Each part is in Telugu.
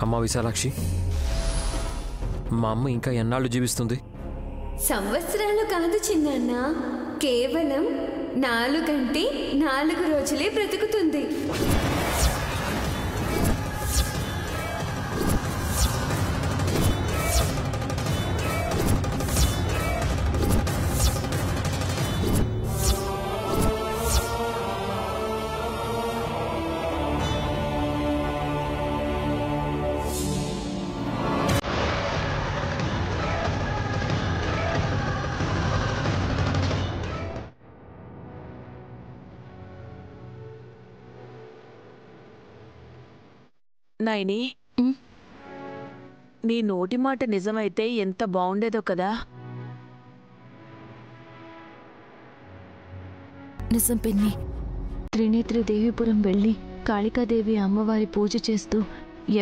అమ్మ విశాలాక్షి, మా అమ్మ ఇంకా ఎన్నాళ్ళు జీవిస్తుంది? సంవత్సరాలు కాదు చిన్నన్న, కేవలం 4 రోజులే బ్రతుకుతుంది. నైని, నీ నోటి మాట నిజమైతే ఎంత బాగుండేదో కదా. నిజం పిన్ని. త్రినేత్రి దేవిపురం వెళ్ళి కాళికాదేవి అమ్మవారి పూజ చేస్తూ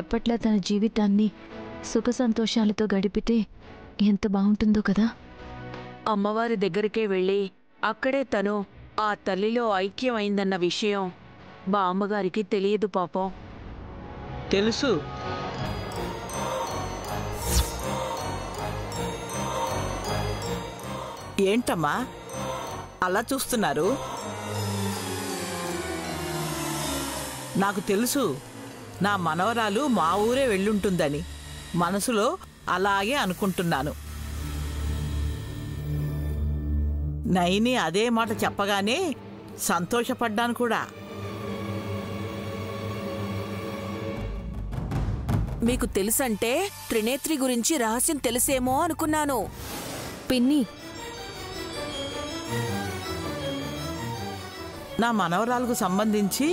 ఎప్పట్లా తన జీవితాన్ని సుఖ సంతోషాలతో గడిపితే ఎంత బాగుంటుందో కదా. అమ్మవారి దగ్గరికే వెళ్ళి అక్కడే తను ఆ తల్లిలో ఐక్యమైందన్న విషయం బామ్మగారికి తెలియదు పాపం. తెలుసు. ఏంటమ్మా అలా చూస్తున్నారు? నాకు తెలుసు నా మనవరాలు మా ఊరే వెళ్ళుంటుందని. మనసులో అలాగే అనుకుంటున్నాను. నైని అదే మాట చెప్పగానే సంతోషపడ్డాను కూడా. మీకు తెలుసంటే త్రినేత్రి గురించి రహస్యం తెలిసేమో అనుకున్నాను. పిన్ని, నా మనవరాలకు సంబంధించి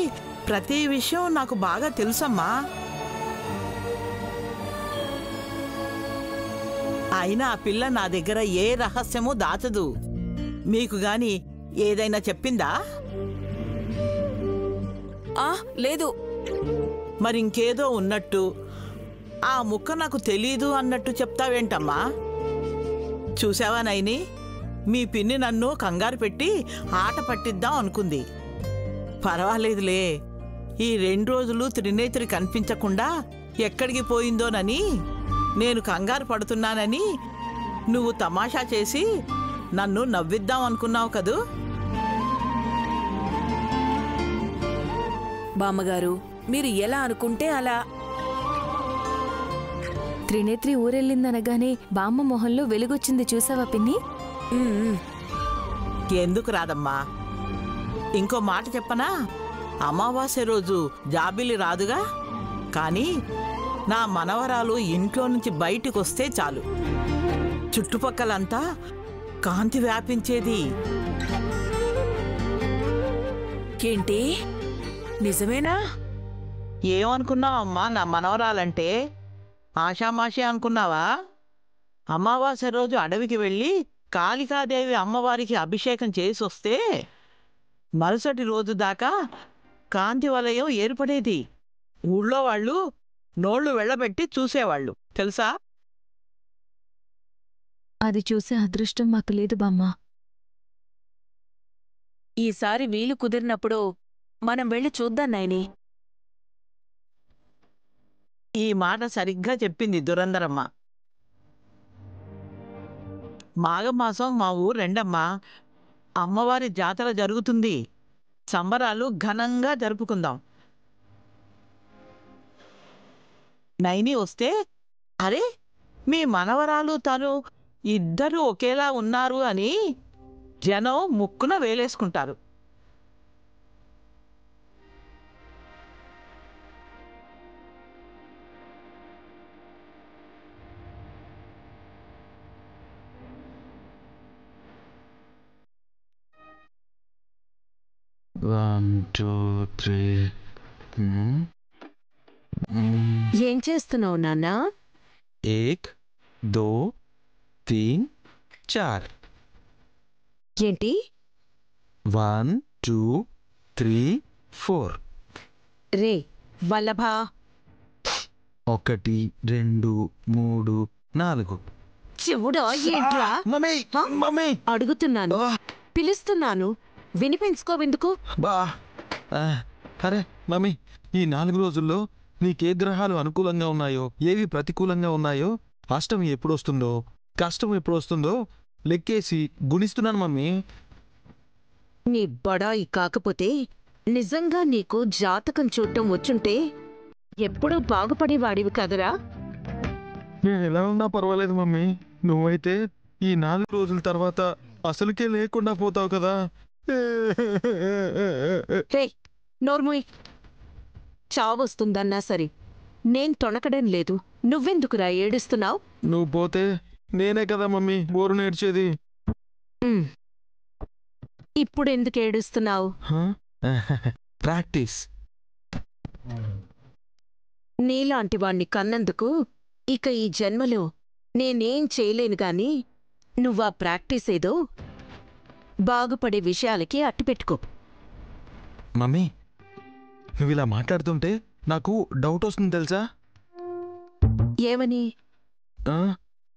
ప్రతి విషయం నాకు బాగా తెలుసమ్మా. అయినా ఆ పిల్ల నా దగ్గర ఏ రహస్యమూ దాచదు. మీకు గాని ఏదైనా చెప్పిందా? లేదు. మరింకేదో ఉన్నట్టు ఆ ముక్క నాకు తెలీదు అన్నట్టు చెప్తావేంటమ్మా? చూసావా నైని, మీ పిన్ని నన్ను కంగారు పెట్టి ఆట పట్టిద్దాం అనుకుంది. పర్వాలేదులే, ఈ 2 రోజులు త్రినేత్రి కనిపించకుండా ఎక్కడికి పోయిందోనని నేను కంగారు పడుతున్నానని నువ్వు తమాషా చేసి నన్ను నవ్విద్దాం అనుకున్నావు కదూ. బామ్మగారు, మీరు ఎలా అనుకుంటే అలా. త్రినేత్రి ఊరెళ్ళిందనగానే బామ్మ మొహంలో వెలుగొచ్చింది, చూసావా పిన్ని? ఎందుకు రాదమ్మా? ఇంకో మాట చెప్పనా? అమావాస్య రోజు జాబిలి రాదుగా, కానీ నా మనవరాలు ఇంట్లో నుంచి బయటికొస్తే చాలు చుట్టుపక్కలంతా కాంతి వ్యాపించేది. ఏంటి, నిజమేనా? ఏమనుకున్నావమ్మా నా మనవరాలంటే? ఆషామాషి అనుకున్నావా? అమావాస్య రోజు అడవికి వెళ్ళి కాళికాదేవి అమ్మవారికి అభిషేకం చేసి వస్తే మరుసటి రోజు దాకా కాంతి వలయం ఏర్పడేది. ఊళ్ళో వాళ్ళు నోళ్లు వెళ్ళబెట్టి చూసేవాళ్ళు తెలుసా? అది చూసే అదృష్టం మాకు లేదు బామ్మ. ఈసారి వీలు కుదిరినప్పుడు మనం వెళ్ళి చూద్దాం నైని. ఈ మాట సరిగ్గా చెప్పింది దురందరమ్మ. మాఘమాసం మా ఊరు రెండమ్మా. అమ్మవారి జాతర జరుగుతుంది. సంబరాలు ఘనంగా జరుపుకుందాం. నైని వస్తే, అరే మీ మనవరాలు తను ఇద్దరు ఒకేలా ఉన్నారు అని జనం ముక్కున వేలేసుకుంటారు. ఏం చేస్తున్నావు నాన్నా? 1 2 3 4. ఏంటి? 1 2 3 4. రే వల్లభా, 1 2 3 4. చెవుడా ఏంట్రా? మమ్మీ అడుగుతున్నాను, పిలుస్తున్నాను, వినిపించుకోవెందుకు? అరే మమ్మీ, ఈ 4 రోజుల్లో నీకే గ్రహాలు అనుకూలంగా ఉన్నాయో ఏవి ప్రతికూలంగా ఉన్నాయో అష్టమి ఎప్పుడొస్తుందో కష్టం ఎప్పుడొస్తుందో లెక్కేసి గుణిస్తున్నాను మమ్మీ. నీ బడాయి కాకపోతే నిజంగా నీకు జాతకం చూడటం వచ్చుంటే ఎప్పుడూ బాగుపడేవాడివి కదరా. నేను ఎలా ఉన్నా పర్వాలేదు మమ్మీ, నువ్వైతే ఈ 4 రోజుల తర్వాత అసలుకే లేకుండా పోతావు కదా. రే నోర్ముయ్, చావొస్తుందన్నా సరే నేను తొణకడం లేదు. నువ్వెందుకురా ఏడుస్తున్నావు? నువ్వు పోతే నేనే కదా మమ్మీ బోరు నేర్చేది. ఇప్పుడెందుకు ఏడుస్తున్నావు? ప్రాక్టీస్. నీలాంటి వాణ్ణి కన్నందుకు ఇక ఈ జన్మలో నేనేం చేయలేను గాని నువ్వా ప్రాక్టీస్ ఏదో బాగుపడే విషయాలకి అట్టిపెట్టుకో. మమ్మీ నువ్వు ఇలా మాట్లాడుతుంటే నాకు డౌట్ వస్తుంది తెలుసా? ఏమని?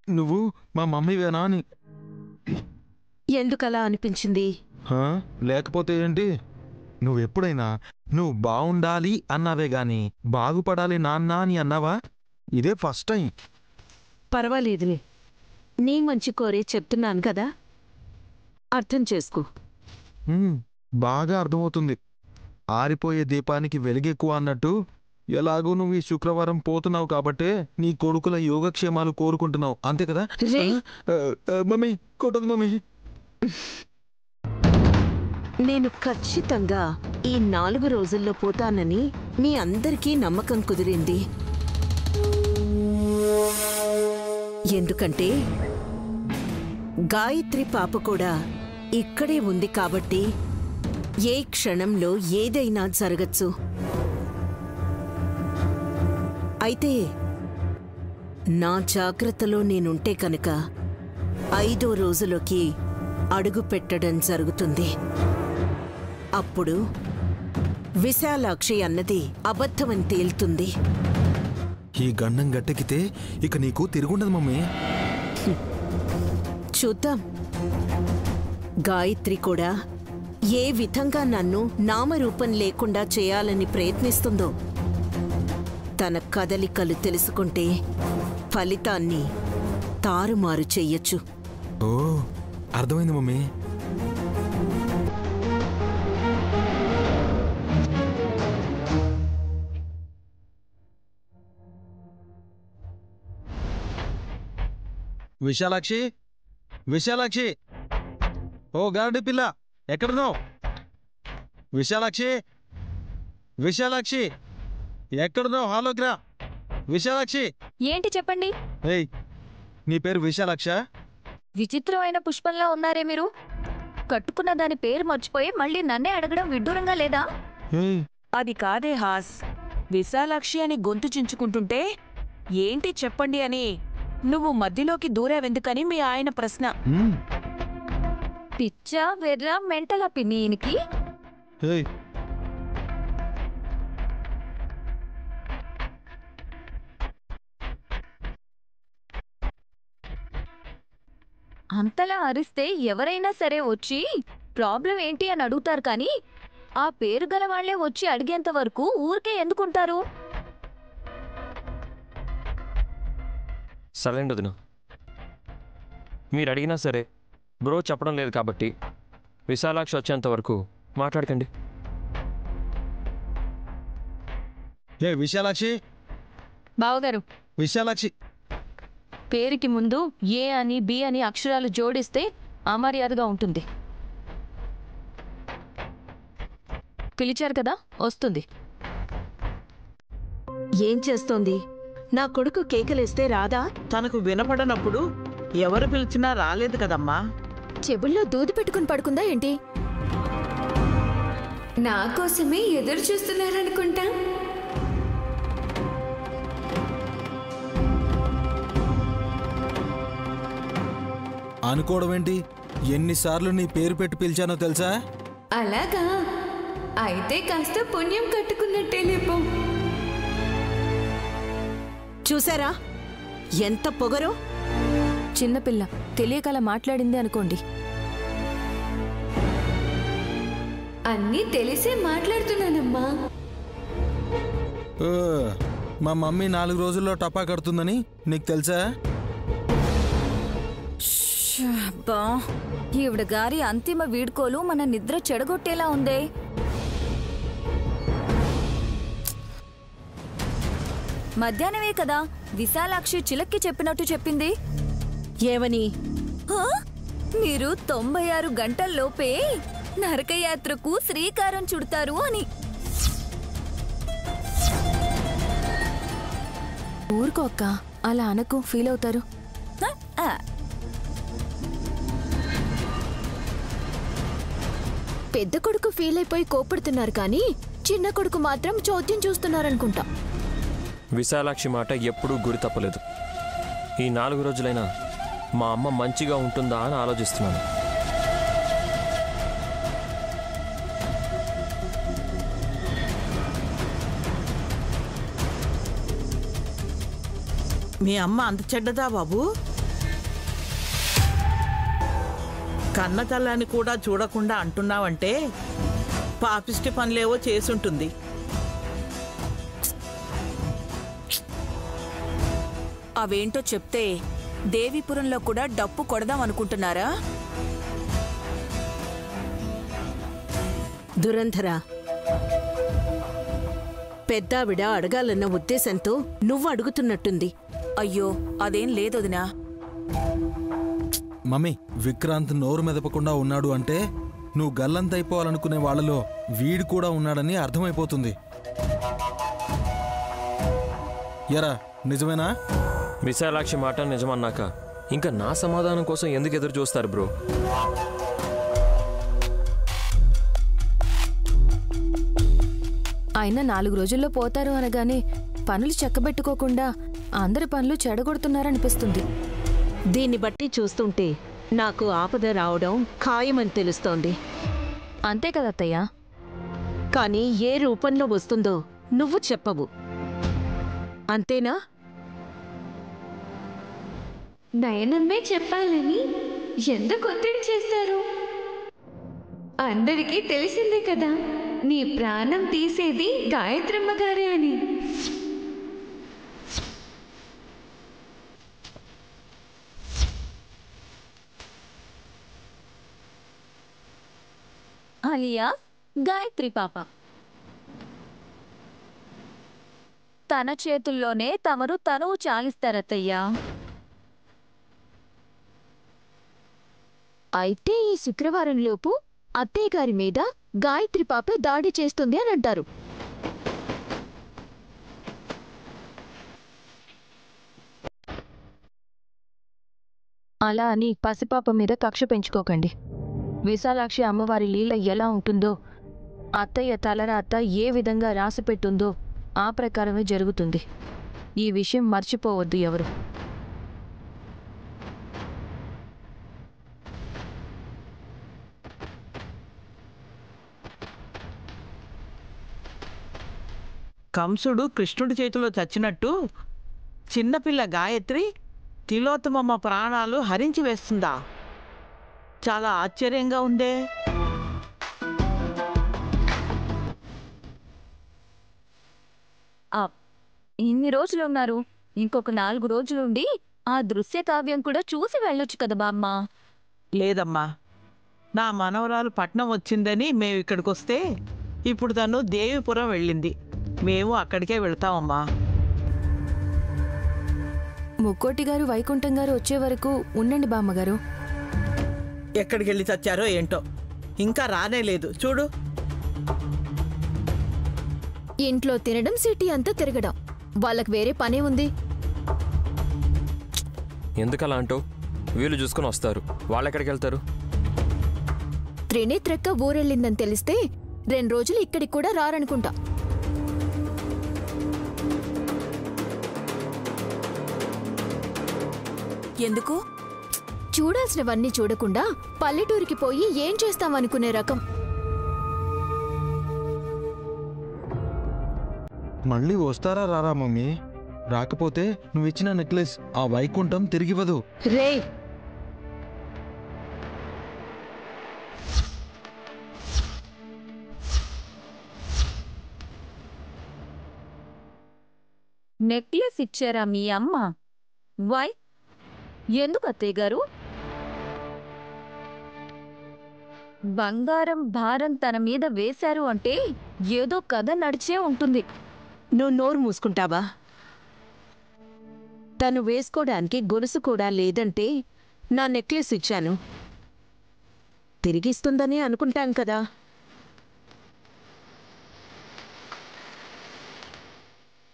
నువ్వు మా మమ్మీవేనా అని. ఎందుకలా అనిపించింది? లేకపోతే ఏంటి, నువ్వెప్పుడైనా నువ్వు బావుండాలి అన్నావే గాని బాగుపడాలి నాన్న అని అన్నావా? ఇదే ఫస్ట్ టైం. పర్వాలేదులే, నీ మంచి కోరే చెప్తున్నాను కదా, అర్థం చేసుకో. బాగా అర్థమవుతుంది. ఆరిపోయే దీపానికి వెలుగెక్కువ అన్నట్టు ఎలాగూ నువ్వు ఈ శుక్రవారం పోతున్నావు కాబట్టే నీ కొడుకుల యోగక్షేమాలు కోరుకుంటున్నావు, అంతే కదా? మమ్మీ కొట్టదు మమ్మీ. నేను ఖచ్చితంగా ఈ 4 రోజుల్లో పోతానని మీ అందరికీ నమ్మకం కుదిరింది. ఎందుకంటే గాయత్రి పాప కూడా ఇక్కడే ఉంది కాబట్టి ఏ క్షణంలో ఏదైనా జరగచ్చు. అయితే నా జాగ్రత్తలో నేనుంటే కనుక 5వ రోజులోకి అడుగు పెట్టడం జరుగుతుంది. అప్పుడు విశాలాక్షి అన్నది అబద్ధమని తేలుతుంది. ఈ గండం గట్టెక్కితే ఇక నీకు తిరుగుండదు మమ్మీ. చూద్దాం. గాయత్రి కూడా ఏ విధంగా నన్ను నామరూపం లేకుండా చేయాలని ప్రయత్నిస్తుందో తన కదలికలు తెలుసుకుంటే ఫలితాన్ని తారుమారు చెయ్యొచ్చు. ఓ అర్థమైంది మమ్మీ. విశాలాక్షి, విశాలాక్షి, ఓ గారడి పిల్ల ఎక్కడున్నావు? విశాలాక్షి, విశాలాక్షి ఎక్కడున్నావు? హాలోకి రా విశాలాక్షి. ఏంటి చెప్పండి? ఏయ్ నీ పేరు విశాలాక్ష? విచిత్రమైన పుష్పంలా ఉన్నారే మీరు. కట్టుకున్న దాని పేరు మర్చిపోయి మళ్ళీ నన్నే అడగడం విడ్డూరంగా లేదా? అది కాదే హాస్, విశాలాక్షి అని గొంతు చించుకుంటుంటే ఏంటి చెప్పండి అని నువ్వు మధ్యలోకి దూరావెందుకని మీ ఆయన ప్రశ్న. పిచ్చా వెర్రా మెంటలా పిన్ని ఈయనకి? అంతలా అరిస్తే ఎవరైనా సరే వచ్చి ప్రాబ్లం ఏంటి అని అడుగుతారు కానీ ఆ పేరు గల వాళ్లే వచ్చి అడిగేంత వరకు ఊరికే ఎందుకుంటారు? సైలెంట్ వదిన. మీరు అడిగినా సరే బ్రో చెప్పడం లేదు కాబట్టి విశాలాక్షి వచ్చేంత వరకు మాట్లాడకండి. ఏ విశాలాక్షి, బావగారు, విశాలాక్షి పేరుకి ముందు ఏ అని బి అని అక్షరాలు జోడిస్తే అమర్యాదగా ఉంటుంది. పిలిచారు కదా, వస్తుంది. ఏం చేస్తోంది? నా కొడుకు కేకలేస్తే రాదా? తనకు వినపడనప్పుడు ఎవరు పిలిచినా రాలేదు కదమ్మా. చెవుల్లో దూది పెట్టుకుని పడుకుందా ఏంటి? నా కోసమే ఎదురు చూస్తున్నారనుకుంటా. అనుకోవడం ఏంటి? ఎన్నిసార్లు నీ పేరు పెట్టి పిలిచానో తెలుసా? అలాగా? అయితే కాస్త పుణ్యం కట్టుకున్నట్టే లేపో. చూసారా ఎంత పొగరో? చిన్నపిల్ల తెలియకలా మాట్లాడింది అనుకోండి. అన్నీ తెలిసే మాట్లాడుతున్నానమ్మా. మా మమ్మీ 4 రోజుల్లో టపా కడుతుందని నీకు తెలుసా? అబ్బా, ఈవిడ గారి అంతిమ వీడ్కోలు మన నిద్ర చెడగొట్టేలా ఉందే. మధ్యాహ్నమే కదా విశాలాక్షి చిలక్కి చెప్పినట్టు చెప్పింది. ఏమని? హా? మీరు 96 గంటల్లోపే నరకయాత్రకు శ్రీకారం చుడతారు అని. ఊరుకో అక్క, అలా అనకు, ఫీల్ అవుతారు. హ? ఆ. పెద్ద కొడుకు ఫీల్ అయిపోయి కోపడుతున్నారు కానీ చిన్న కొడుకు మాత్రం చోద్యం చూస్తున్నారనుకుంటా. విశాలాక్షి మాట ఎప్పుడూ గురి తప్పలేదు. ఈ 4 రోజులైనా మా అమ్మ మంచిగా ఉంటుందా అని ఆలోచిస్తున్నాను. మీ అమ్మ అంత చెడ్డదా బాబు? కన్న తల్లని కూడా చూడకుండా అంటున్నావంటే పాపిష్టి పనులేవో చేసుంటుంది. అవేంటో చెప్తే దేవీపురంలో కూడా డప్పు కొడదాం అనుకుంటున్నారా? దురంధరా, పెద్దావిడ అడగాలన్న ఉద్దేశంతో నువ్వు అడుగుతున్నట్టుంది. అయ్యో, అదేం లేదొదినా. మమ్మీ, విక్రాంత్ నోరు మెదపకుండా ఉన్నాడు అంటే నువ్వు గల్లంతైపోవాలనుకునే వాళ్ళలో వీడు కూడా ఉన్నాడని అర్థమైపోతుంది. ఎరా, నిజమేనా? విశాలాక్షి మాట నిజమన్నాక ఇంకా నా సమాధానం కోసం ఎందుకు ఎదురు చూస్తారు బ్రో? అయినా 4 రోజుల్లో పోతారు అనగానే పనులు చక్కబెట్టుకోకుండా అందరి పనులు చెడగొడుతున్నారనిపిస్తుంది. దీన్ని బట్టి చూస్తుంటే నాకు ఆపద రావడం ఖాయమని తెలుస్తోంది. అంతే కదా అత్తయ్య. కానీ ఏ రూపంలో వస్తుందో నువ్వు చెప్పవు, అంతేనా? నయనమ్మే చెప్పాలని ఎందుకు ఒత్తిడి చేస్తారు? అందరికీ తెలిసిందే కదా నీ ప్రాణం తీసేది గాయత్రమ్మ గారే అని. అలియా గాయత్రి పాప. తన చేతుల్లోనే తమరు తనువు చాలిస్తారత్తయ్యా. అయితే ఈ శుక్రవారంలోపు అత్తయ్య గారి మీద గాయత్రి పాప దాడి చేస్తుంది అని అంటారు. అలా అని పసిపాప మీద కక్ష పెంచుకోకండి. విశాలాక్షి అమ్మవారి లీల ఎలా ఉంటుందో, అత్తయ్య తలరాత ఏ విధంగా రాసిపెట్టుందో ఆ ప్రకారమే జరుగుతుంది. ఈ విషయం మర్చిపోవద్దు ఎవరు. కంసుడు కృష్ణుడి చేతిలో చచ్చినట్టు చిన్నపిల్ల గాయత్రి తిలోత్తమమ్మ ప్రాణాలు హరించి వేస్తుందా? చాలా ఆశ్చర్యంగా ఉందే. ఇన్ని రోజులు ఉన్నారు, ఇంకొక 4 రోజులుండి ఆ దృశ్య కావ్యం కూడా చూసి వెళ్ళొచ్చు కదా బామ్మ. లేదమ్మా, నా మనవరాలు పట్నం వచ్చిందని మేము ఇక్కడికి వస్తే ఇప్పుడు తను దేవిపురం వెళ్ళింది. మేము అక్కడికే వెళ్తామమ్మా. ముక్కోటి గారు వైకుంఠం గారు వచ్చే వరకు ఉండండి బామ్మగారు. ఎక్కడికి వెళ్ళి చచ్చారో ఏంటో, ఇంకా రానే లేదు చూడు. ఇంట్లో తినడం, సిటీ అంతా తిరగడం, వాళ్ళకి వేరే పనే ఉంది. ఎందుకలా అంటావు? వీళ్ళు చూసుకుని వస్తారు, వాళ్ళెక్కడికి వెళ్తారు? త్రినేత్రక్క ఊరెళ్ళిందని తెలిస్తే 2 రోజులు ఇక్కడికి కూడా రారనుకుంటా. ఎందుకు? చూడాల్సినవన్నీ చూడకుండా పల్లెటూరికి పోయి ఏం చేస్తామనుకునే రకం. మళ్ళీ వస్తారా రారా మమ్మీ? రాకపోతే నువ్విచ్చిన నెక్లెస్ ఆ వైకుంఠం తిరిగివ్వదు. రే, నెక్లెస్ ఇచ్చారా మీ అమ్మ? వై? ఎందుకు అత్తయ్య గారు? బంగారం భారం తన మీద వేశారు అంటే ఏదో కథ నడిచే ఉంటుంది. నువ్వు నోరు మూసుకుంటావా? తను వేసుకోవడానికి గొలుసు కూడా లేదంటే నా నెక్లెస్ ఇచ్చాను. తిరిగిస్తుందని అనుకుంటాం కదా.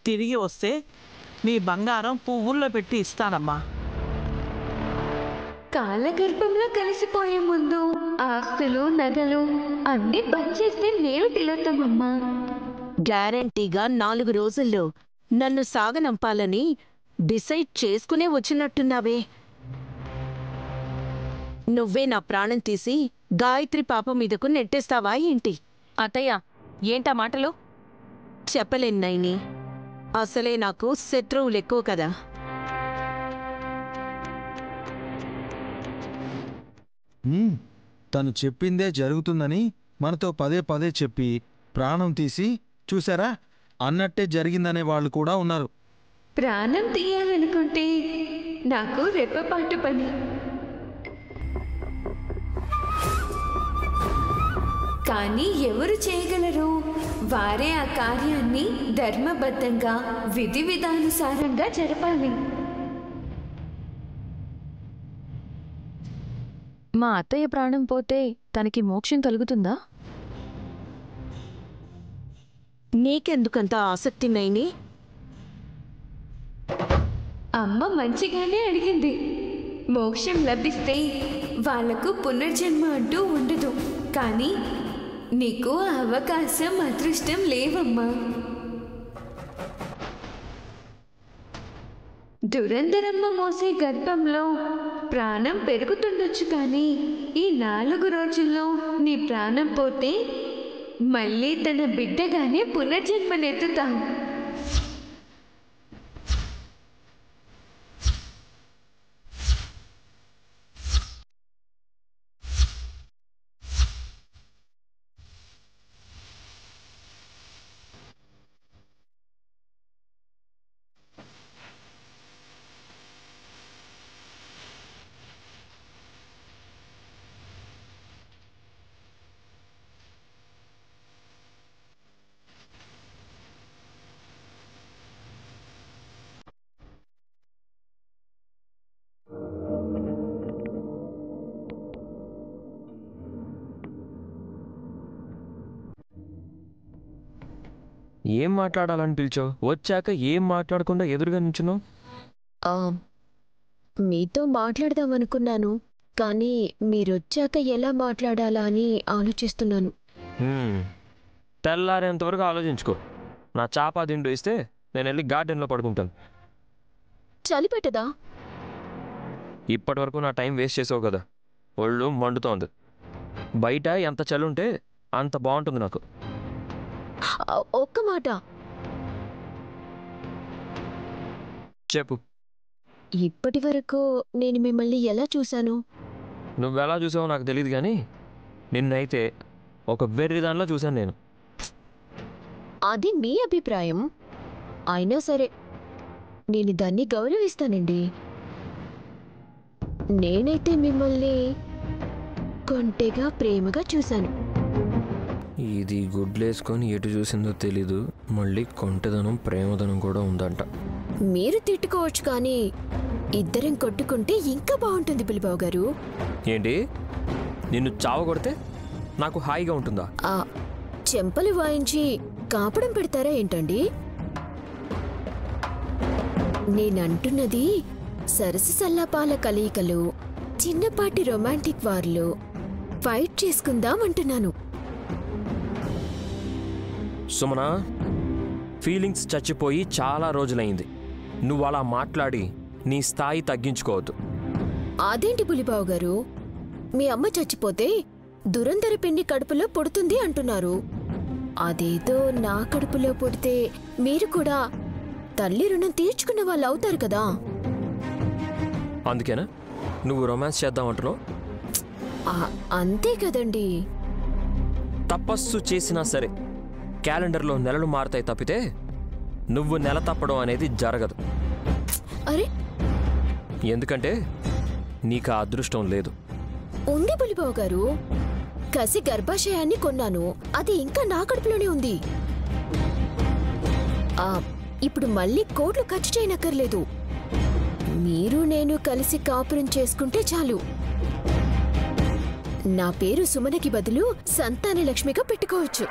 తిరిగి వస్తే నీ బంగారం పువ్వుల్లో పెట్టి ఇస్తానమ్మా. కాలగర్భంలో కలిసిపోయే ముందు ఆస్తులు నగలు అన్నీ పనిచేస్తే నేను తిరుగుతామమ్మా. గ్యారంటీగా 4 రోజుల్లో నన్ను సాగనంపాలని డిసైడ్ చేసుకునే వచ్చినట్టున్నావే. నువ్వే నా ప్రాణం తీసి గాయత్రి పాప మీదకు నెట్టేస్తావా ఏంటి? అత్తయ్య, ఏంటా మాటలు? చెప్పలేను నైని. అసలే నాకు శత్రువులు ఎక్కువ కదా. తను చెప్పిందే జరుగుతుందని మనతో పదే పదే చెప్పి ప్రాణం తీసి చూసారా అన్నట్టే జరిగిందనే వాళ్ళు కూడా ఉన్నారు. ప్రాణం తీయాలనుకుంటే నాకు రెప్పపాటు పని. కానీ ఎవరు చేయగలరు? వారే ఆ కార్యాన్ని ధర్మబద్ధంగా విధి విధానుసారంగా జరపాలి. మా అత్తయ్య ప్రాణం పోతే తనకి మోక్షం కలుగుతుందా? నీకెందుకంత ఆసక్తి నైని? అమ్మ మంచిగానే అడిగింది. మోక్షం లభిస్తే వాళ్లకు పునర్జన్మ అంటూ ఉండదు. కానీ నీకు ఆ అవకాశం అదృష్టం లేవమ్మా. దురంధరమ్మ మోసే గర్భంలో ప్రాణం పెరుగుతుండొచ్చు, కానీ ఈ 4 రోజుల్లో నీ ప్రాణం పోతే మళ్ళీ తన బిడ్డగానే పునర్జన్మనెత్తుతాం. ఏం మాట్లాడాలని పిలిచావు? వచ్చాక ఏం మాట్లాడకుండా ఎదురుగా నించున్నావు? మీతో మాట్లాడదామనుకున్నాను, కానీ మీరొచ్చాక ఎలా మాట్లాడాలా అని ఆలోచిస్తున్నాను. తెల్లారేంతవరకు ఆలోచించుకో. నా చాపా దిండు ఇస్తే నేను వెళ్ళి గార్డెన్లో పడుకుంటాను. చలి పెట్టదా? ఇప్పటి వరకు నా టైం వేస్ట్ చేసావు కదా, ఒళ్ళు మండుతోంది. బయట ఎంత చలి ఉంటే అంత బాగుంటుంది నాకు. ఒక్క మాట చెప్పు. ఇప్పటి వరకు నేను మిమ్మల్ని ఎలా చూశాను? నువ్వెలా చూసావో నాకు తెలియదు, కానీ నిన్నైతే ఒక వెర్రి దానిలో చూశాను నేను. అది మీ అభిప్రాయం. అయినా సరే నేను దాన్ని గౌరవిస్తానండి. నేనైతే మిమ్మల్ని కొంటెగా ప్రేమగా చూశాను. ఇది గుడ్లేసుకొని ఎటు చూసిందో తెలీదు, మళ్ళీ కొంటెదనం ప్రేమదనం కూడా ఉందంట. మీరు తిట్టుకోవచ్చు, కానీ ఇద్దరం కొట్టుకుంటే ఇంకా బాగుంటుంది పులిబాబు గారు. ఏంటి, నిన్ను చావ కొడితే నాకు హాయిగా ఉంటుందా? ఆ చెంపలు వాయించి కాపడం పెడతారా ఏంటండి? నేనంటున్నది సరసు సల్లాపాల కలయికలు, చిన్నపాటి రొమాంటిక్ వార్లు ఫైట్ చేసుకుందాం అంటున్నాను. సుమనా, ఫీలింగ్స్ చచ్చిపోయి చాలా రోజులైంది. నువ్వు అలా మాట్లాడి నీ స్థాయి తగ్గించుకోవద్దు. అదేంటి పులిబాబు గారు, మీ అమ్మ చచ్చిపోతే దురంధర పిండి కడుపులో పుడుతుంది అంటున్నారు. అదేదో నా కడుపులో పుడితే మీరు కూడా తల్లి రుణం తీర్చుకున్న వాళ్ళు అవుతారు కదా. అందుకేనా నువ్వు రొమాన్స్ చేద్దామంటున్నావు? అంతే కదండి. తపస్సు చేసినా సరే క్యాలెండర్లో నెలలు మారుతాయి తప్పితే నువ్వు నెల తప్పడం అనేది జరగదు. అరే ఎందుకంటే నీకు ఆ అదృష్టం లేదు. ఉంది పులిబావు గారు. కసి గర్భాశయాన్ని కొన్నాను, అది ఇంకా నా కడుపులోనే ఉంది. ఇప్పుడు మళ్ళీ కోట్లు ఖర్చు చేయనక్కర్లేదు. మీరు నేను కలిసి కాపురం చేసుకుంటే చాలు. నా పేరు సుమనకి బదులు సంతాన లక్ష్మిగా పెట్టుకోవచ్చు.